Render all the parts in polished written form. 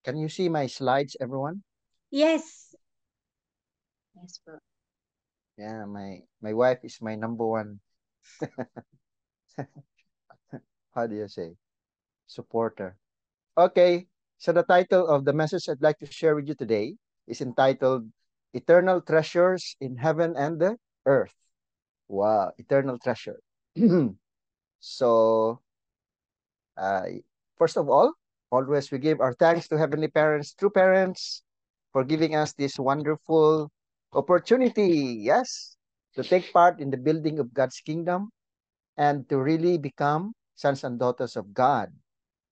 Can you see my slides, everyone? Yes. Yes, bro. Yeah, my wife is my number one, how do you say, supporter. Okay, so the title of the message I'd like to share with you today is entitled Eternal Treasures in Heaven and the Earth. Wow, eternal treasure. So, uh, first of all, always we give our thanks to Heavenly Parents, true parents, for giving us this wonderful opportunity, yes, to take part in the building of God's kingdom and to really become sons and daughters of God.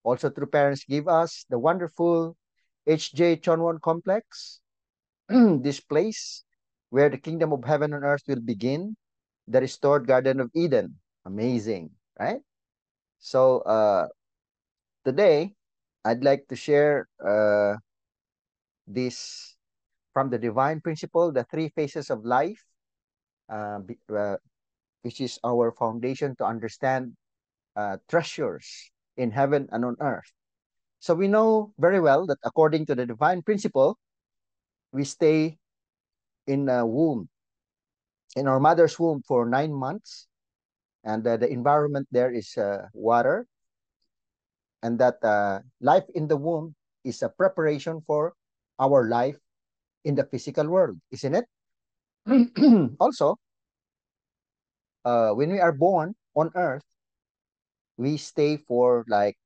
Also, true parents give us the wonderful H.J. Chonwon complex, this place where the kingdom of heaven and earth will begin, the restored Garden of Eden. Amazing, right? So, today, I'd like to share this from the divine principle, the three phases of life, uh, be- uh, which is our foundation to understand treasures in heaven and on earth. So we know very well that according to the divine principle, we stay in a womb, in our mother's womb for 9 months, and the environment there is water, and that life in the womb is a preparation for our life in the physical world, isn't it? Also, when we are born on earth, we stay for like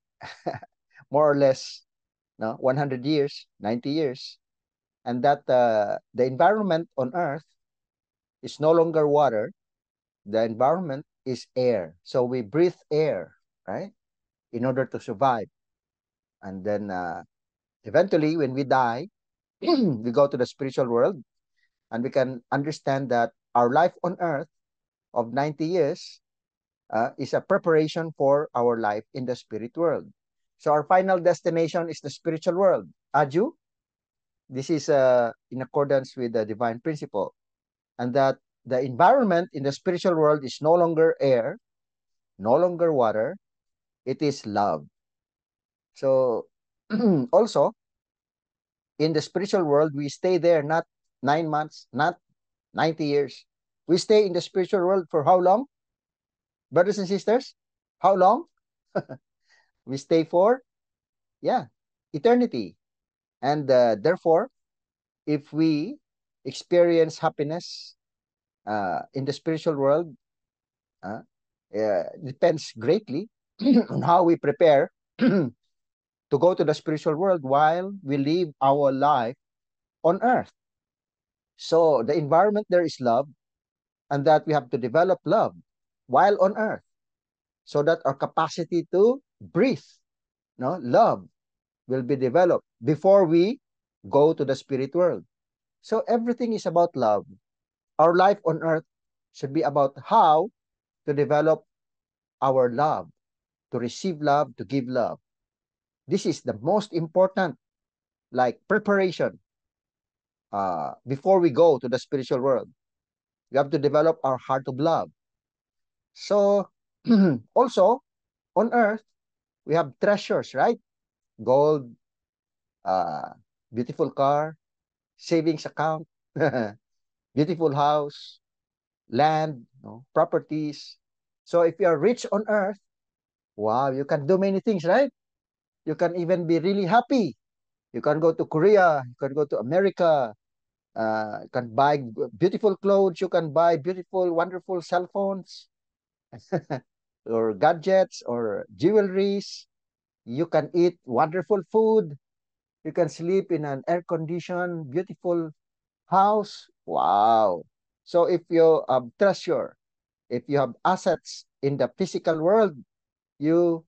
more or less, no, 100 years, 90 years, and that the environment on earth is no longer water. The environment is air. So we breathe air, right, in order to survive. And then eventually, when we die, we go to the spiritual world and we can understand that our life on earth of 90 years is a preparation for our life in the spirit world. So our final destination is the spiritual world. Aju, this is in accordance with the divine principle, and that the environment in the spiritual world is no longer air, no longer water, it is love. So also in the spiritual world, we stay there not 9 months, not 90 years. We stay in the spiritual world for how long, brothers and sisters? How long? We stay for, yeah, eternity. And therefore, if we experience happiness in the spiritual world, uh, depends greatly on how we prepare to go to the spiritual world while we live our life on earth. So the environment there is love, and that we have to develop love while on earth so that our capacity to breathe, no, love will be developed before we go to the spirit world. So everything is about love. Our life on earth should be about how to develop our love, to receive love, to give love. This is the most important, like preparation before we go to the spiritual world. We have to develop our heart of love. So also on earth, we have treasures, right? Gold, uh, beautiful car, savings account, beautiful house, land, no, properties. So if you are rich on earth, wow, you can do many things, right? You can even be really happy. You can go to Korea, you can go to America, you can buy beautiful clothes, you can buy beautiful, wonderful cell phones or gadgets or jewelries. You can eat wonderful food. You can sleep in an air-conditioned, beautiful house. Wow. So if you have treasure, if you have assets in the physical world, you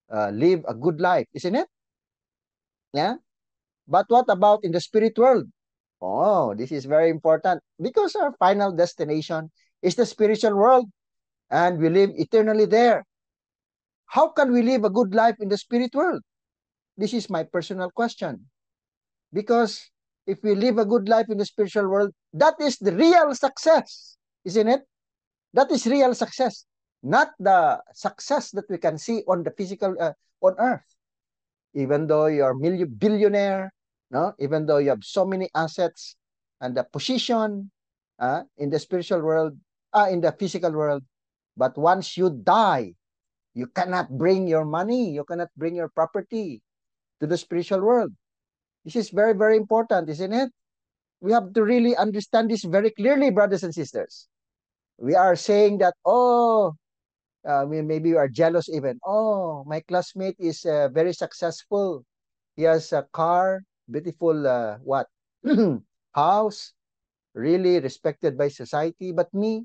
live a good life, isn't it? Yeah. But what about in the spirit world? Oh, this is very important because our final destination is the spiritual world and we live eternally there. How can we live a good life in the spirit world? This is my personal question. Because if we live a good life in the spiritual world, that is the real success, isn't it? That is real success, not the success that we can see on the physical, on earth. even though you're billionaire, no, even though you have so many assets and the position in the spiritual world, in the physical world, but once you die, you cannot bring your money, you cannot bring your property to the spiritual world. This is very, very important, isn't it? We have to really understand this very clearly, brothers and sisters. We are saying that, oh, maybe you are jealous even. Oh, my classmate is very successful. He has a car, beautiful, what? House, really respected by society. But me,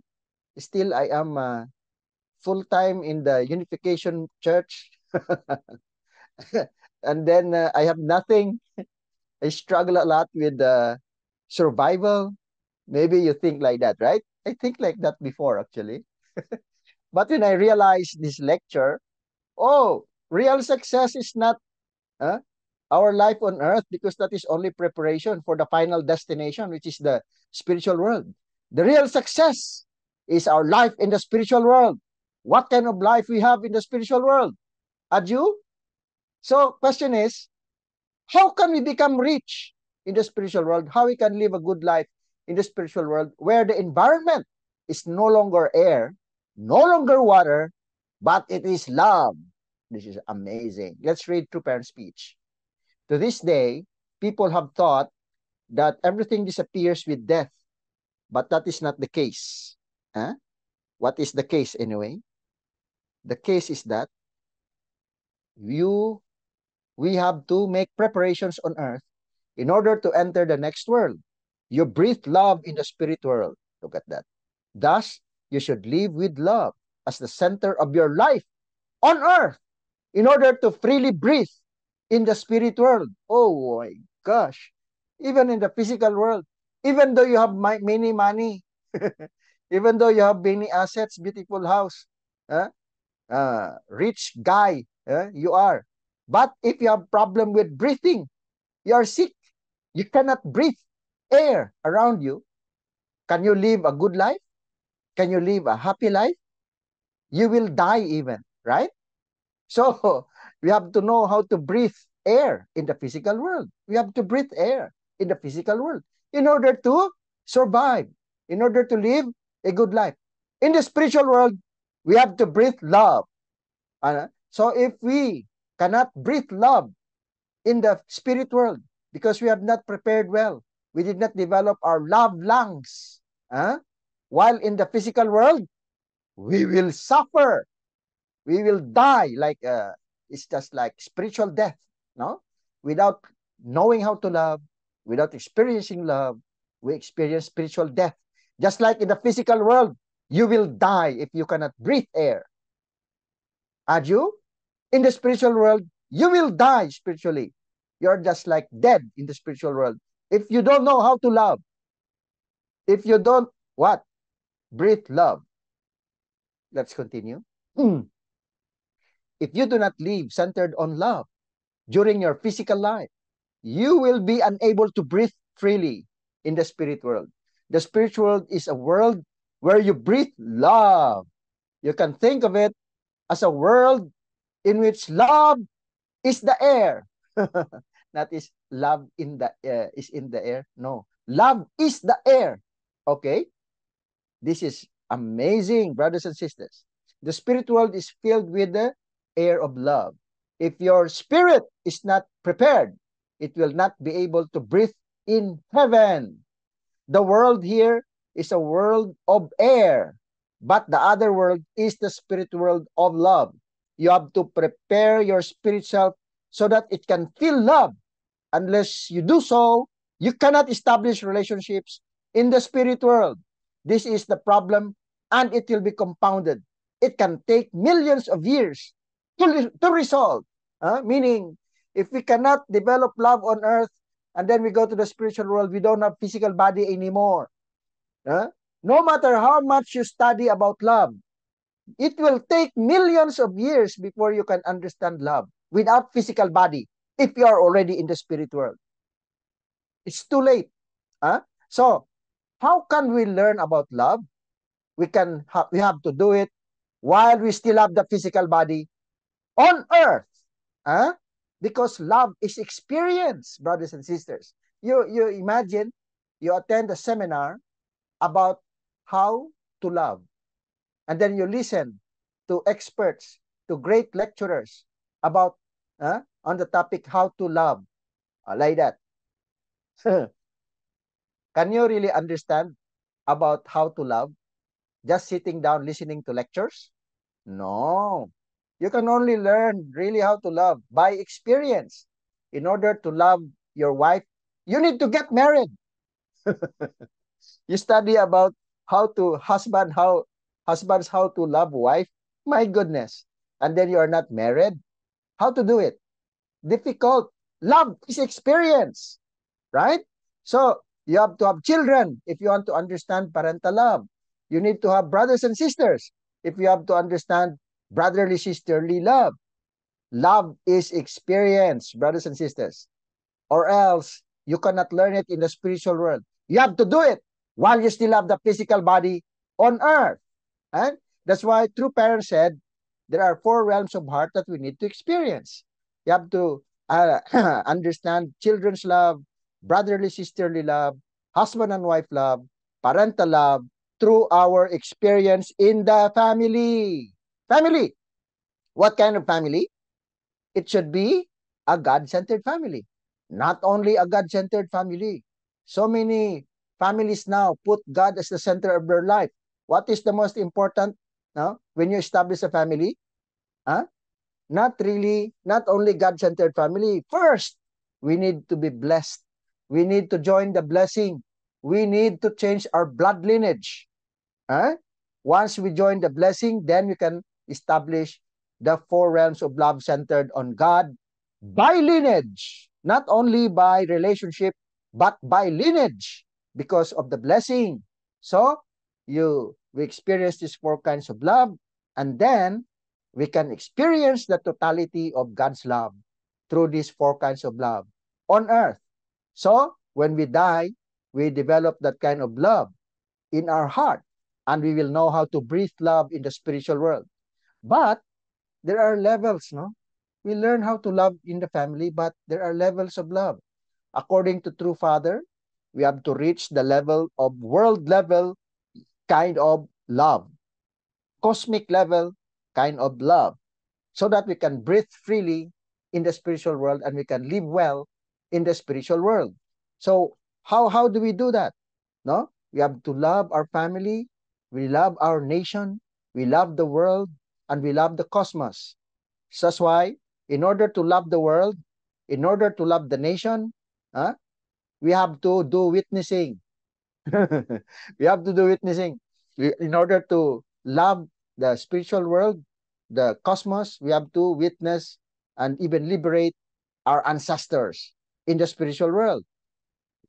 still, I am full time in the Unification Church. And then I have nothing. I struggle a lot with survival. Maybe you think like that, right? I think like that before, actually. But when I realized this lecture, oh, real success is not uh, our life on earth, because that is only preparation for the final destination, which is the spiritual world. The real success is our life in the spiritual world. What kind of life we have in the spiritual world? Adju? So, question is, how can we become rich in the spiritual world? How we can live a good life in the spiritual world where the environment is no longer air, no longer water, but it is love. This is amazing. Let's read True Parent Speech. To this day, people have thought that everything disappears with death, but that is not the case. Huh? What is the case anyway? The case is that you we have to make preparations on earth in order to enter the next world. You breathe love in the spirit world. Look at that. Thus, you should live with love as the center of your life on earth in order to freely breathe in the spirit world. Oh my gosh. Even in the physical world, even though you have many money, even though you have many assets, beautiful house, uh, rich guy, you are. But if you have problem with breathing, you are sick. You cannot breathe air around you. Can you live a good life? Can you live a happy life? You will die even, right? So we have to know how to breathe air in the physical world. We have to breathe air in the physical world in order to survive, in order to live a good life. In the spiritual world, we have to breathe love. So if we cannot breathe love in the spirit world because we have not prepared well, we did not develop our love lungs. While in the physical world, we will suffer. We will die like it's just like spiritual death, no? Without knowing how to love, without experiencing love, we experience spiritual death. Just like in the physical world, you will die if you cannot breathe air. Aju, in the spiritual world, you will die spiritually. You're just like dead in the spiritual world. If you don't know how to love, if you don't, what? Breathe love. Let's continue. If you do not live centered on love during your physical life, you will be unable to breathe freely in the spirit world. The spiritual world is a world where you breathe love. You can think of it as a world in which love is the air. That is love in the is in the air. No, love is the air. Okay, this is amazing, brothers and sisters. The spirit world is filled with the air of love. If your spirit is not prepared, it will not be able to breathe in heaven. The world here is a world of air, but the other world is the spirit world of love. You have to prepare your spirit self so that it can feel love. Unless you do so, you cannot establish relationships in the spirit world. This is the problem, and it will be compounded. It can take millions of years to resolve. Meaning, if we cannot develop love on earth, and then we go to the spiritual world, we don't have physical body anymore. No matter how much you study about love, it will take millions of years before you can understand love without physical body if you are already in the spirit world. It's too late. So, how can we learn about love? We have to do it while we still have the physical body on earth. because love is experience, brothers and sisters. You imagine you attend a seminar about how to love, and then you listen to experts, to great lecturers about on the topic how to love, like that. Can you really understand about how to love just sitting down listening to lectures? No. You can only learn really how to love by experience. In order to love your wife, you need to get married. You study about how husbands how to love wife. My goodness. And then you are not married. How to do it? Difficult. Love is experience, right? So you have to have children if you want to understand parental love. You need to have brothers and sisters if you have to understand brotherly sisterly love. Love is experience, brothers and sisters, or else you cannot learn it in the spiritual world. You have to do it while you still have the physical body on earth. And that's why true parents said there are four realms of heart that we need to experience. You have to understand children's love, brotherly sisterly love, husband and wife love, parental love through our experience in the family. Family. What kind of family? It should be a God-centered family. Not only a God-centered family. So many families now put God as the center of their life. What is the most important when you establish a family? Huh? Not really, not only God-centered family. First, we need to be blessed. We need to join the blessing. We need to change our blood lineage. Huh? Once we join the blessing, then we can establish the four realms of love centered on God by lineage, not only by relationship, but by lineage because of the blessing. So we experience these four kinds of love, and then we can experience the totality of God's love through these four kinds of love on earth. So when we die, we develop that kind of love in our heart, and we will know how to breathe love in the spiritual world. But there are levels, no? We learn how to love in the family, but there are levels of love. According to True Father, we have to reach the level of world level kind of love, cosmic level kind of love, so that we can breathe freely in the spiritual world and we can live well in the spiritual world. So how do we do that? No? We have to love our family, we love our nation, we love the world, and we love the cosmos. So that's why, in order to love the world, in order to love the nation, uh, we have to do witnessing. We have to do witnessing. In order to love the spiritual world, the cosmos, we have to witness and even liberate our ancestors in the spiritual world.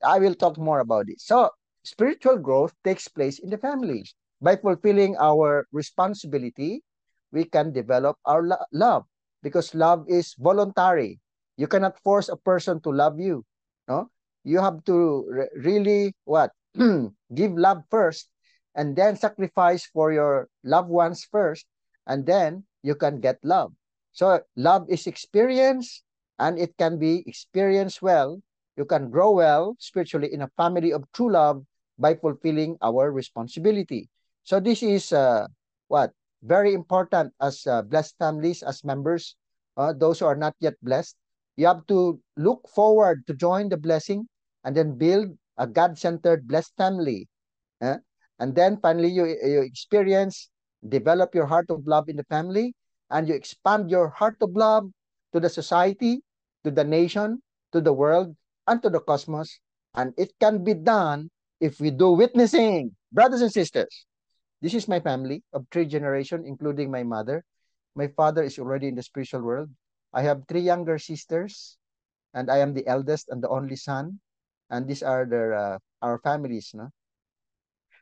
I will talk more about it. So, spiritual growth takes place in the family. By fulfilling our responsibility, we can develop our love because love is voluntary. You cannot force a person to love you. No, you have to really what give love first, and then sacrifice for your loved ones first, and then you can get love. So love is experience, and it can be experienced well. You can grow well spiritually in a family of true love by fulfilling our responsibility. So this is what very important as blessed families, as members, those who are not yet blessed. You have to look forward to join the blessing and then build a God-centered blessed family. eh? And then finally you experience, develop your heart of love in the family, and you expand your heart of love to the society, to the nation, to the world, and to the cosmos. And it can be done if we do witnessing. Brothers and sisters, this is my family of three generations, including my mother. My father is already in the spiritual world. I have three younger sisters, and I am the eldest and the only son. And these are our families. No?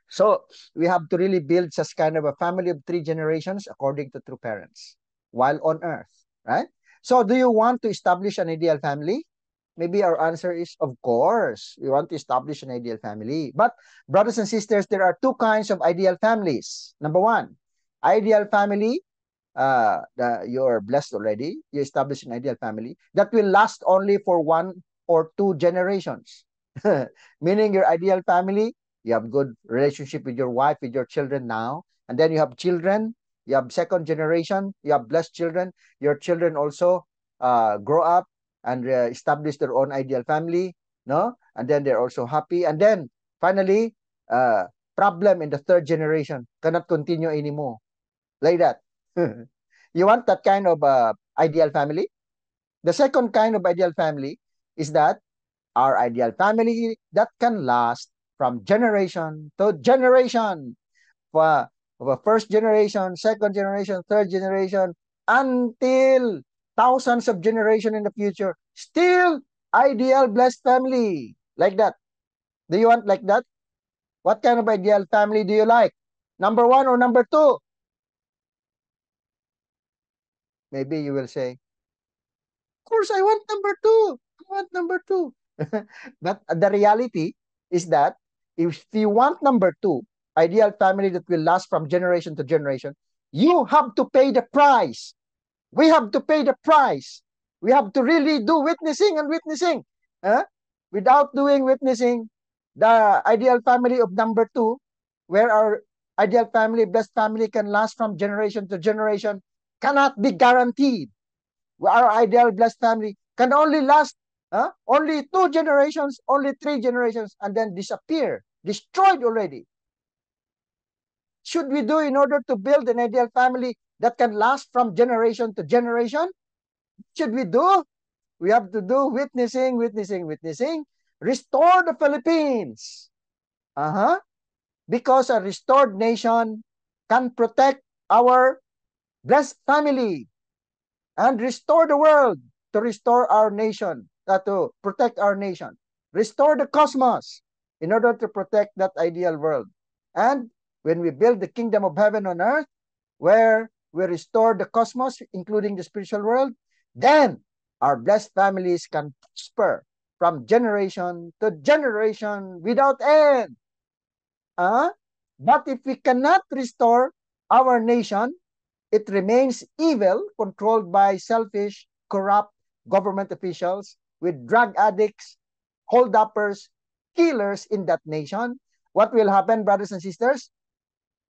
So we have to really build such kind of a family of three generations according to true parents while on earth, right? So do you want to establish an ideal family? Maybe our answer is, of course, we want to establish an ideal family. But brothers and sisters, there are two kinds of ideal families. Number one, ideal family you're blessed already. You establish an ideal family that will last only for 1 or 2 generations. Meaning your ideal family, you have good relationship with your wife, with your children now, and then you have children. You have second generation. You have blessed children. Your children also grow up and establish their own ideal family, no? And then they're also happy. And then finally, problem in the third generation cannot continue anymore like that. You want that kind of ideal family? The second kind of ideal family is that our ideal family that can last from generation to generation, for first generation, second generation, third generation, until thousands of generation in the future. Still ideal blessed family like that. Do you want like that? What kind of ideal family do you like? Number one or number two? Maybe you will say, course, I want number two. I want number two. But the reality is that if you want number two, ideal family that will last from generation to generation, you have to pay the price. We have to pay the price. We have to really do witnessing and witnessing. Huh? Without doing witnessing, the ideal family of number two, where our ideal family, blessed family can last from generation to generation, cannot be guaranteed. Our ideal blessed family can only last only 2 generations, only 3 generations, and then disappear, destroyed already. Should we do in order to build an ideal family that can last from generation to generation? Should we do? We have to do witnessing, witnessing, witnessing. Restore the Philippines. Because a restored nation can protect our blessed family and restore the world, to restore our nation, to protect our nation. Restore the cosmos in order to protect that ideal world. And when we build the kingdom of heaven on earth, where we restore the cosmos, including the spiritual world, then our blessed families can prosper from generation to generation without end. But if we cannot restore our nation, it remains evil, controlled by selfish, corrupt government officials with drug addicts, hold-uppers, killers in that nation. What will happen, brothers and sisters?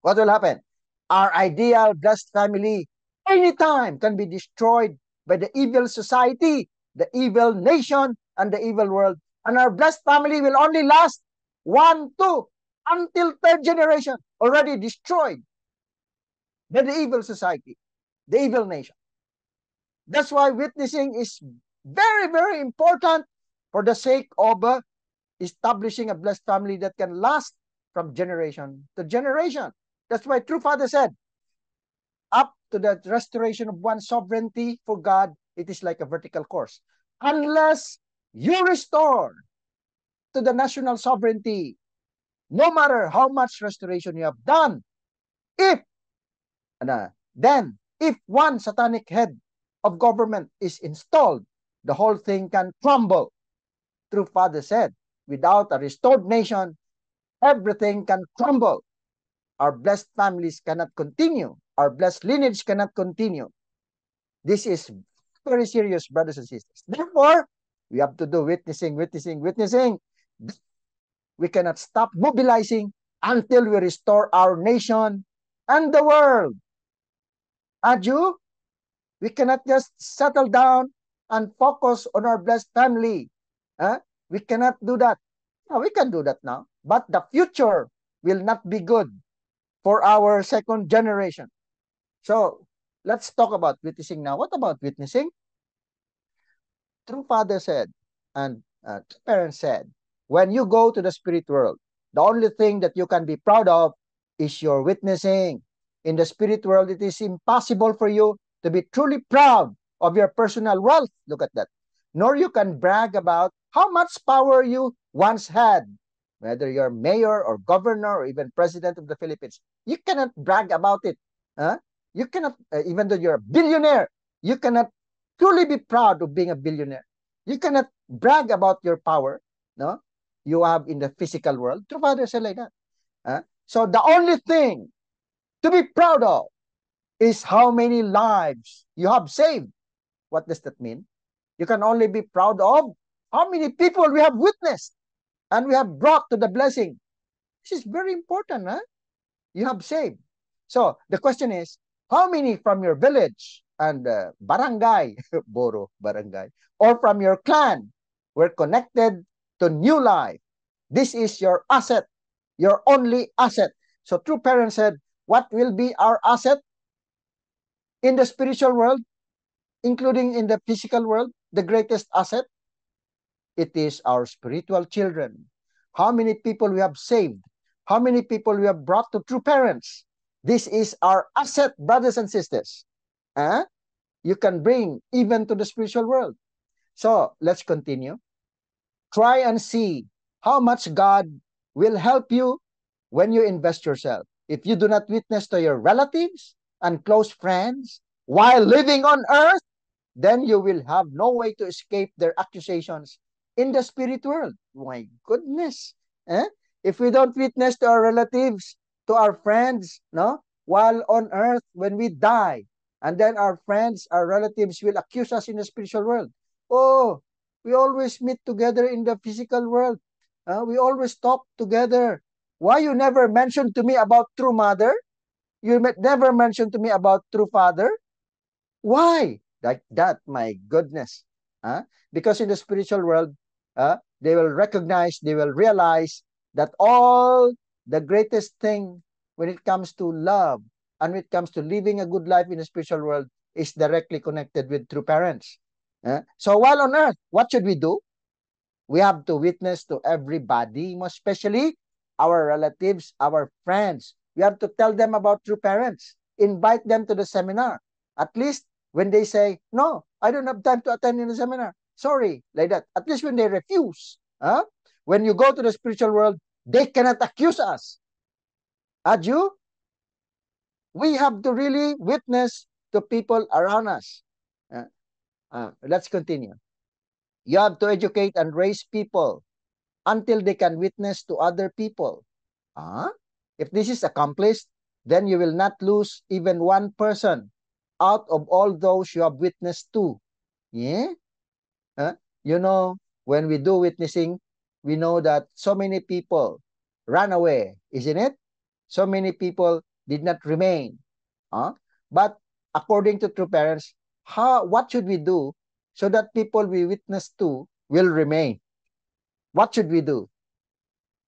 What will happen? Our ideal blessed family anytime can be destroyed by the evil society, the evil nation, and the evil world. And our blessed family will only last 1, 2, until third generation, already destroyed by the evil society, the evil nation. That's why witnessing is very, very important for the sake of establishing a blessed family that can last from generation to generation. That's why True Father said, up to the restoration of one sovereignty for God, it is like a vertical course. Unless you restore to the national sovereignty, no matter how much restoration you have done, if then if one satanic head of government is installed, the whole thing can crumble. True Father said, without a restored nation, everything can crumble. Our blessed families cannot continue. Our blessed lineage cannot continue. This is very serious, brothers and sisters. Therefore, we have to do witnessing, witnessing, witnessing. We cannot stop mobilizing until we restore our nation and the world. Aju, we cannot just settle down and focus on our blessed family. We cannot do that. No, we can do that now. But the future will not be good for our second generation. So let's talk about witnessing now. What about witnessing? True Father said, and parents said, when you go to the spirit world, the only thing that you can be proud of is your witnessing. In the spirit world, it is impossible for you to be truly proud of your personal wealth. Look at that. Nor you can brag about how much power you once had, whether you're mayor or governor or even president of the Philippines. You cannot brag about it. You cannot, even though you're a billionaire, you cannot truly be proud of being a billionaire. You cannot brag about your power, no, you have in the physical world. True Father said like that. So the only thing to be proud of is how many lives you have saved. What does that mean? You can only be proud of how many people we have witnessed and we have brought to the blessing. This is very important, huh? You have saved. So the question is, how many from your village and barangay, Boro barangay, or from your clan were connected to new life? This is your asset, your only asset. So true parents said, what will be our asset in the spiritual world, including in the physical world? The greatest asset, it is our spiritual children. How many people we have saved? How many people we have brought to true parents? This is our asset, brothers and sisters. Eh? You can bring even to the spiritual world. So let's continue. Try and see how much God will help you when you invest yourself. If you do not witness to your relatives and close friends while living on earth, then you will have no way to escape their accusations in the spirit world. My goodness. Eh? If we don't witness to our relatives, to our friends, no, while on earth, when we die, and then our friends, our relatives will accuse us in the spiritual world. Oh, we always meet together in the physical world. We always talk together. Why you never mentioned to me about true mother? You never mentioned to me about true father? Why? Like that, my goodness. Because in the spiritual world, they will recognize, they will realize that all the greatest thing when it comes to love and when it comes to living a good life in the spiritual world is directly connected with true parents. So while on earth, what should we do? We have to witness to everybody, most especially our relatives, our friends. We have to tell them about true parents. Invite them to the seminar. At least when they say, no, I don't have time to attend in the seminar. Sorry, like that. At least when they refuse. When you go to the spiritual world, they cannot accuse us. Aju, we have to really witness to people around us. Let's continue. You have to educate and raise people until they can witness to other people. Uh, if this is accomplished, then you will not lose even one person out of all those you have witnessed to. Yeah? Uh, you know, when we do witnessing, we know that so many people ran away, isn't it? So many people did not remain. Uh, but according to true parents, what should we do so that people we witness to will remain? What should we do?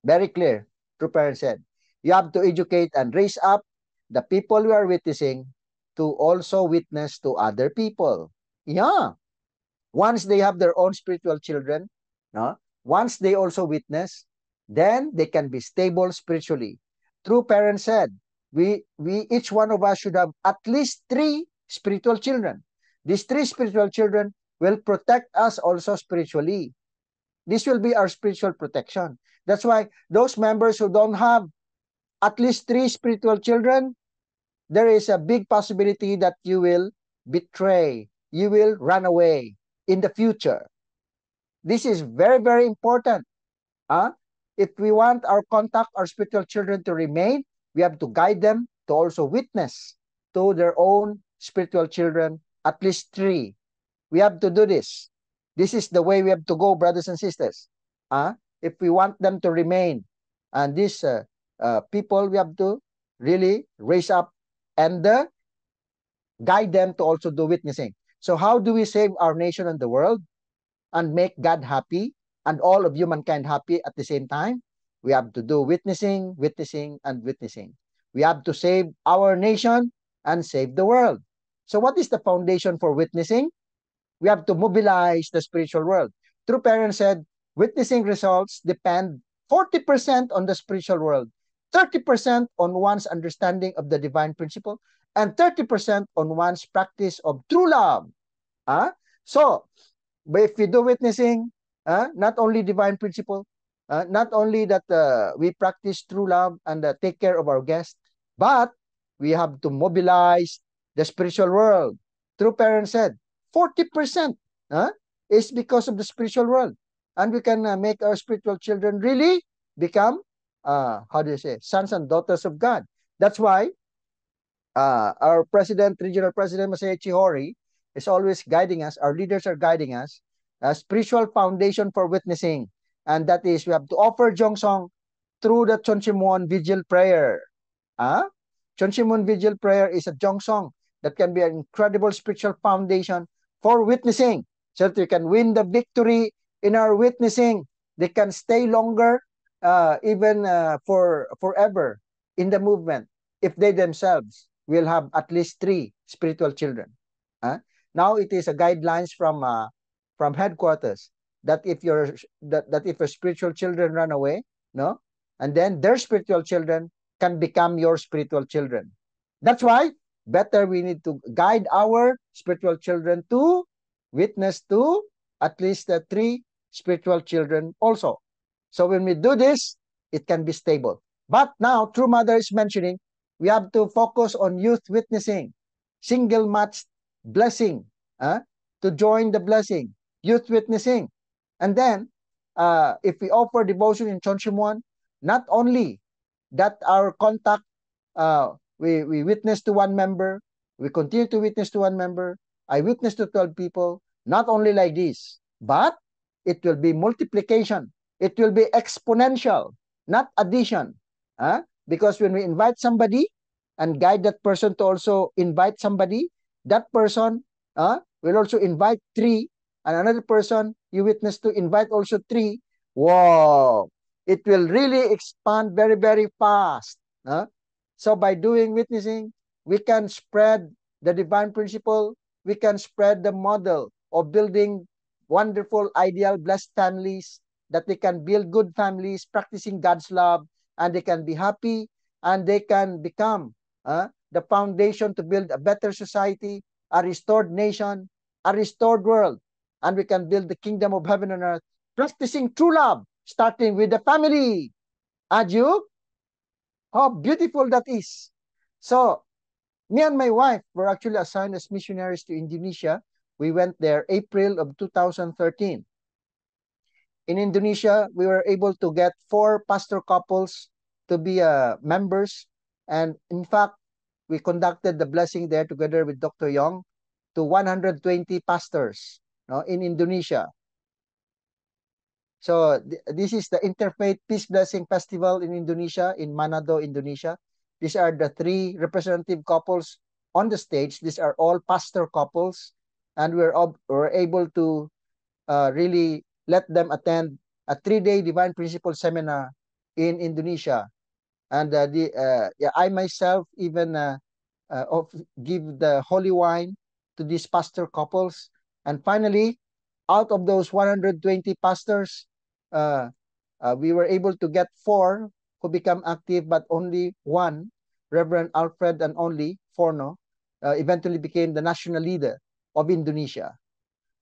Very clear. True parents said, you have to educate and raise up the people you are witnessing to also witness to other people. Yeah. Once they have their own spiritual children, no? Once they also witness, then they can be stable spiritually. True parents said, we each one of us should have at least 3 spiritual children. These 3 spiritual children will protect us also spiritually. This will be our spiritual protection. That's why those members who don't have at least 3 spiritual children, there is a big possibility that you will betray, you will run away in the future. This is very, very important. Huh? If we want our contact, our spiritual children to remain, we have to guide them to also witness to their own spiritual children, at least 3. We have to do this. This is the way we have to go, brothers and sisters. If we want them to remain, and these people, we have to really raise up and guide them to also do witnessing. So how do we save our nation and the world and make God happy and all of humankind happy at the same time? We have to do witnessing, witnessing, and witnessing. We have to save our nation and save the world. So what is the foundation for witnessing? We have to mobilize the spiritual world. True parents said, witnessing results depend 40% on the spiritual world, 30% on one's understanding of the divine principle, and 30% on one's practice of true love. So, but if we do witnessing, not only divine principle, not only that we practice true love and take care of our guests, but we have to mobilize the spiritual world. True parents said, 40% is because of the spiritual world. And we can make our spiritual children really become, how do you say, sons and daughters of God. That's why our president, regional president, Masayoshi Hori, is always guiding us. Our leaders are guiding us. A spiritual foundation for witnessing. And that is, we have to offer Jongsong through the Chonchimon Vigil Prayer. Huh? Chonchimon Vigil Prayer is a Jongsong that can be an incredible spiritual foundation for witnessing. So that you can win the victory in our witnessing. They can stay longer, even for forever in the movement if they themselves will have at least 3 spiritual children. Huh? Now it is a guidelines from headquarters that if your spiritual children run away, no, and then their spiritual children can become your spiritual children. That's why better we need to guide our spiritual children to witness to at least 3 spiritual children also. So when we do this, it can be stable. But now, True Mother is mentioning we have to focus on youth witnessing, single match blessing, uh, to join the blessing, youth witnessing. And then, if we offer devotion in Chonchimon, not only that our contact, we witness to one member, we continue to witness to one member, I witness to 12 people, not only like this, but it will be multiplication. It will be exponential, not addition. Because when we invite somebody and guide that person to also invite somebody, that person will also invite 3, and another person you witness to invite also 3. Whoa! It will really expand very, very fast. So by doing witnessing, we can spread the divine principle. We can spread the model of building wonderful, ideal, blessed families, that they can build good families, practicing God's love, and they can be happy, and they can become the foundation to build a better society, a restored nation, a restored world, and we can build the kingdom of heaven and earth, practicing true love, starting with the family. Adieu. How beautiful that is. So, me and my wife were actually assigned as missionaries to Indonesia. We went there April of 2013. In Indonesia, we were able to get 4 pastor couples to be members. And in fact, we conducted the blessing there together with Dr. Yong to 120 pastors, in Indonesia. So this is the Interfaith Peace Blessing Festival in Indonesia, in Manado, Indonesia. These are the 3 representative couples on the stage. These are all pastor couples, and we're able to really let them attend a 3-day Divine Principle seminar in Indonesia. And I myself even give the holy wine to these pastor couples. And finally, out of those 120 pastors, we were able to get 4 who become active, but only 1, Reverend Alfred and only Forno, eventually became the national leader of Indonesia.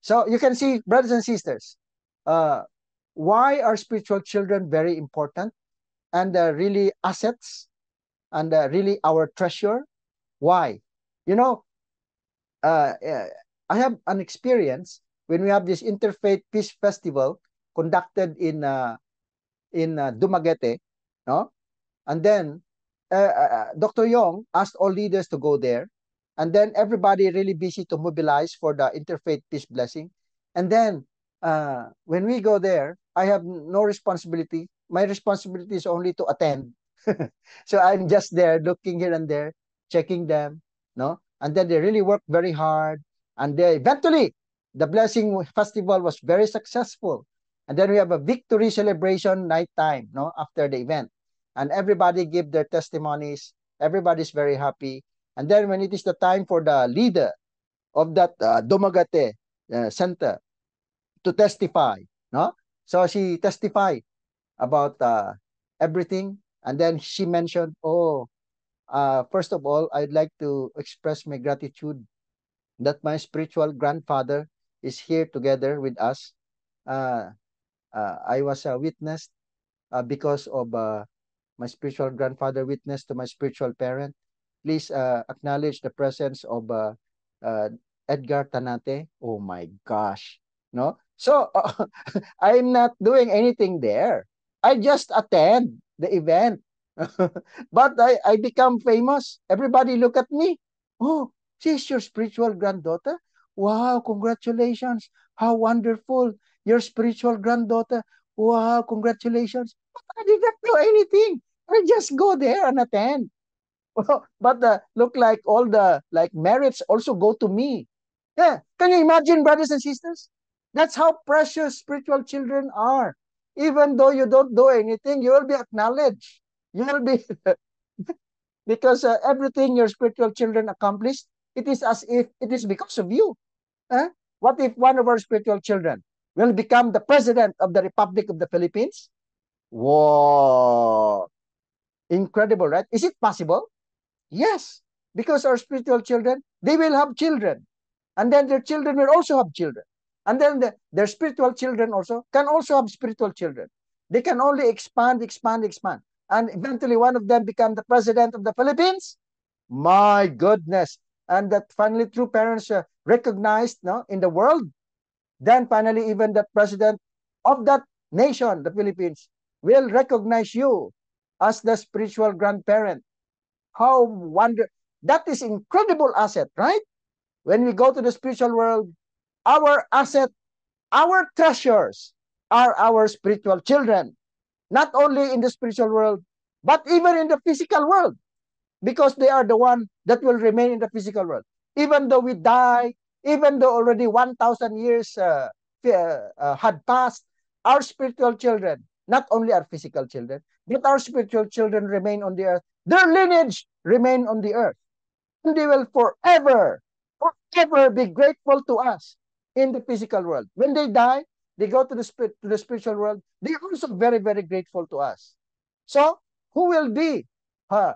So you can see, brothers and sisters, why are spiritual children very important and really assets and really our treasure? Why? You know, I have an experience when we have this Interfaith Peace Festival conducted in Dumaguete, no? And then Dr. Yong asked all leaders to go there, and then everybody really busy to mobilize for the Interfaith Peace Blessing. And then when we go there, I have no responsibility. My responsibility is only to attend. So I'm just there looking here and there, checking them, no? And then they really work very hard. And they eventually, the Blessing Festival was very successful. And then we have a victory celebration nighttime, no, after the event. And everybody give their testimonies. Everybody's very happy. And then when it is the time for the leader of that Dumaguete center to testify, no? So she testified about everything. And then she mentioned, first of all, I'd like to express my gratitude that my spiritual grandfather is here together with us. Uh, I was a witness because of my spiritual grandfather witness to my spiritual parent. Please acknowledge the presence of uh, Edgar Tanate. Oh my gosh. No? So I'm not doing anything there. I just attend the event. But I become famous. Everybody look at me. Oh, she's your spiritual granddaughter. Wow, congratulations. How wonderful. Your spiritual granddaughter. Wow, congratulations. But I did not do anything. I just go there and attend. But look like all the like merits also go to me. Yeah. Can you imagine, brothers and sisters? That's how precious spiritual children are. Even though you don't do anything, you will be acknowledged. You will be because everything your spiritual children accomplished, it is as if it is because of you. Huh? What if one of our spiritual children will become the president of the Republic of the Philippines? Whoa! Incredible, right? Is it possible? Yes, because our spiritual children, they will have children. And then their children will also have children. And then their spiritual children also can also have spiritual children. They can only expand, expand, expand. And eventually one of them become the president of the Philippines. My goodness. And that finally true parents recognized no, in the world. Then finally even the president of that nation, the Philippines, will recognize you as the spiritual grandparent. How wonder that is incredible asset, right? When we go to the spiritual world, our asset, our treasures are our spiritual children, not only in the spiritual world, but even in the physical world, because they are the one that will remain in the physical world. Even though we die, even though already 1,000 years had passed, our spiritual children, not only our physical children, but our spiritual children remain on the earth. Their lineage remain on the earth. And they will forever, forever be grateful to us in the physical world. When they die, they go to the spiritual world. They are also very, very grateful to us. So, who will be? Uh,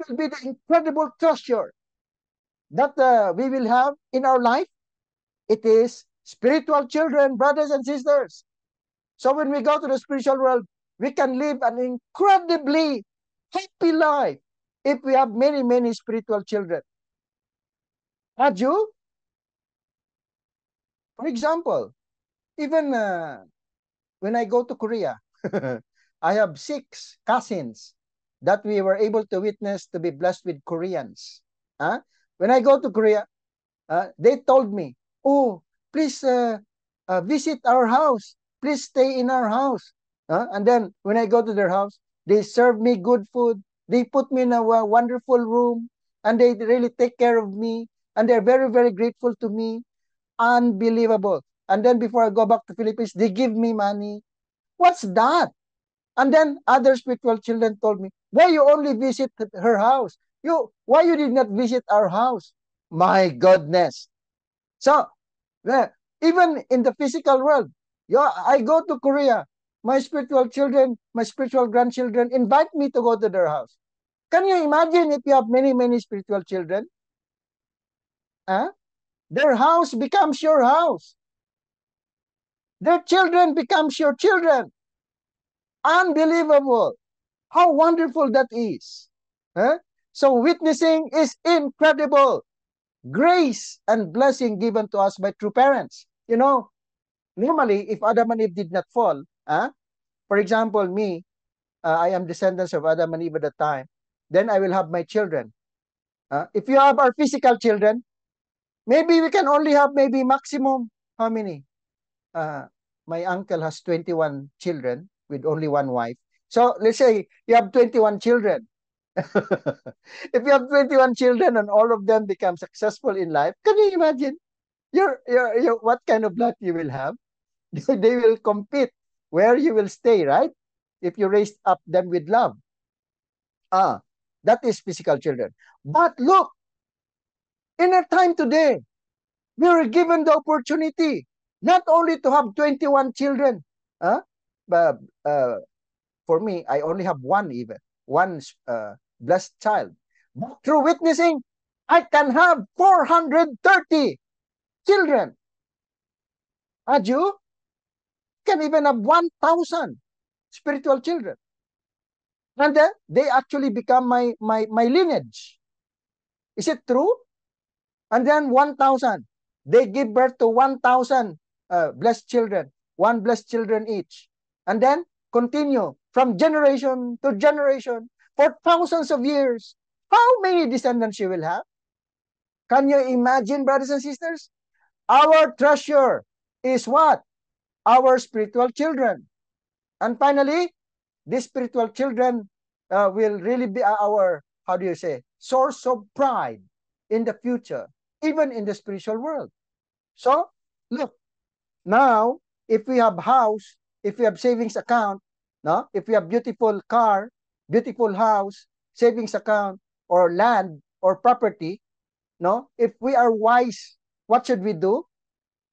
will be the incredible treasure that we will have in our life. It is spiritual children, brothers and sisters. So when we go to the spiritual world, we can live an incredibly happy life if we have many, many spiritual children. Had you? For example, even when I go to Korea, I have 6 cousins that we were able to witness to be blessed with Koreans. Huh? When I go to Korea, they told me, "Oh, please visit our house. Please stay in our house." And then when I go to their house, they serve me good food. They put me in a wonderful room, and they really take care of me. And they're very, very grateful to me. Unbelievable. And then before I go back to Philippines, they give me money. What's that? And then other spiritual children told me, why you only visit her house? Why you did not visit our house? My goodness. So, yeah, even in the physical world, I go to Korea. My spiritual children, my spiritual grandchildren invite me to go to their house. Can you imagine if you have many, many spiritual children? Huh? Their house becomes your house. Their children becomes your children. Unbelievable. How wonderful that is. Huh? So witnessing is incredible. Grace and blessing given to us by true parents. Normally, if Adam and Eve did not fall, for example, me, I am descendants of Adam and Eve at the time, then I will have my children. If you have our physical children, maybe we can only have maybe maximum, how many? Uh, my uncle has 21 children with only one wife. So let's say you have 21 children. If you have 21 children and all of them become successful in life, can you imagine what kind of life you will have? They will compete where you will stay, right? If you raise up them with love. That is physical children. But look, in our time today, we are given the opportunity not only to have 21 children, but for me, I only have one blessed child. But through witnessing, I can have 430 children. And you can even have 1,000 spiritual children. And then they actually become my lineage. Is it true? And then 1,000. They give birth to 1,000 blessed children, one blessed children each. And then continue from generation to generation for thousands of years. How many descendants you will have? Can you imagine, brothers and sisters? Our treasure is what? Our spiritual children. And finally, these spiritual children will really be our, how do you say, source of pride in the future, even in the spiritual world. So, look, now, if we have house, if we have savings account, no, if we have beautiful car, beautiful house, savings account, or land or property, no, if we are wise, what should we do?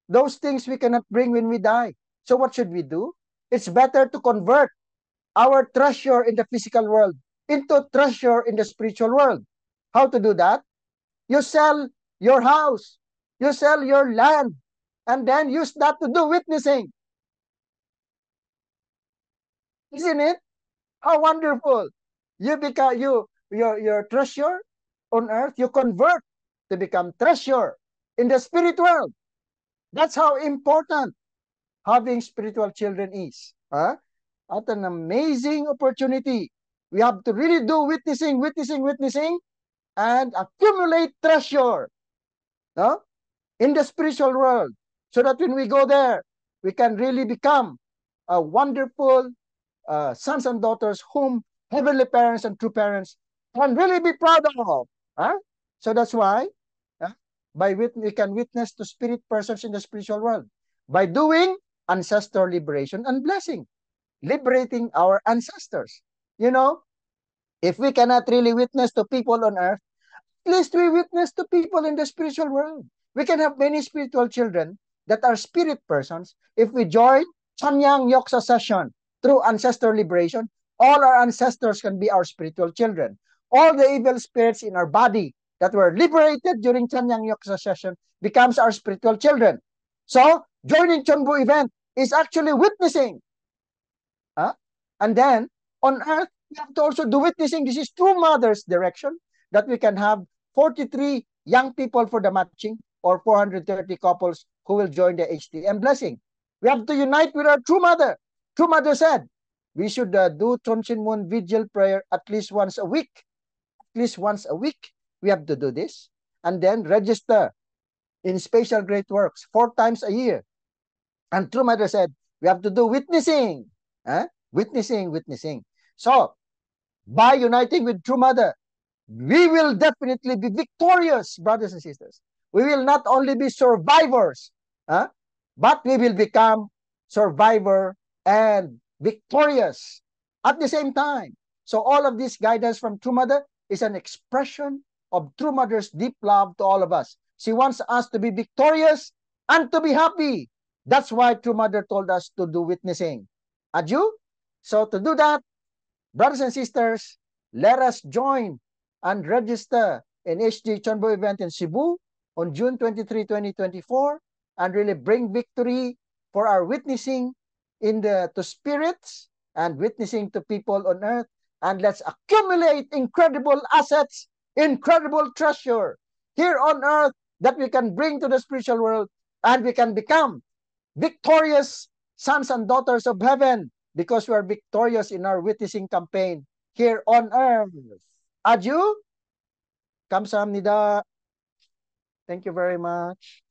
Those things we cannot bring when we die. So what should we do? It's better to convert our treasure in the physical world into treasure in the spiritual world. How to do that? You sell your house, you sell your land, and then use that to do witnessing. Isn't it? How wonderful. You become your treasure on earth, you convert to become treasure in the spirit world. That's how important having spiritual children is. Huh? At an amazing opportunity. We have to really do witnessing, witnessing, witnessing, and accumulate treasure, no? In the spiritual world, so that when we go there, we can really become a wonderful sons and daughters whom heavenly parents and true parents can really be proud of. Huh? So that's why we can witness to spirit persons in the spiritual world by doing ancestor liberation and blessing, liberating our ancestors. You know, if we cannot really witness to people on earth, at least we witness to people in the spiritual world. We can have many spiritual children that are spirit persons. If we join Chanyang Yoksa session through ancestor liberation, all our ancestors can be our spiritual children. All the evil spirits in our body that were liberated during Chanyang Yoksa session becomes our spiritual children. So, joining Chonbu event is actually witnessing. Huh? And then, on earth, we have to also do witnessing. This is True Mother's direction that we can have 43 young people for the matching or 430 couples who will join the HTM blessing. We have to unite with our True Mother. True Mother said we should do Chonshin Moon vigil prayer at least once a week. At least once a week, we have to do this. And then register in Special Great Works 4 times a year. And True Mother said we have to do witnessing. Witnessing, witnessing. So, by uniting with True Mother, we will definitely be victorious, brothers and sisters. We will not only be survivors, but we will become survivor and victorious at the same time. So all of this guidance from True Mother is an expression of True Mother's deep love to all of us. She wants us to be victorious and to be happy. That's why True Mother told us to do witnessing. Adju? So to do that, brothers and sisters, let us join and register in HG Chonbo event in Cebu on June 23, 2024, and really bring victory for our witnessing to spirits and witnessing to people on earth. And let's accumulate incredible assets, incredible treasure here on earth that we can bring to the spiritual world, and we can become victorious sons and daughters of heaven because we are victorious in our witnessing campaign here on earth. Aju, kamsahamnida. Thank you very much.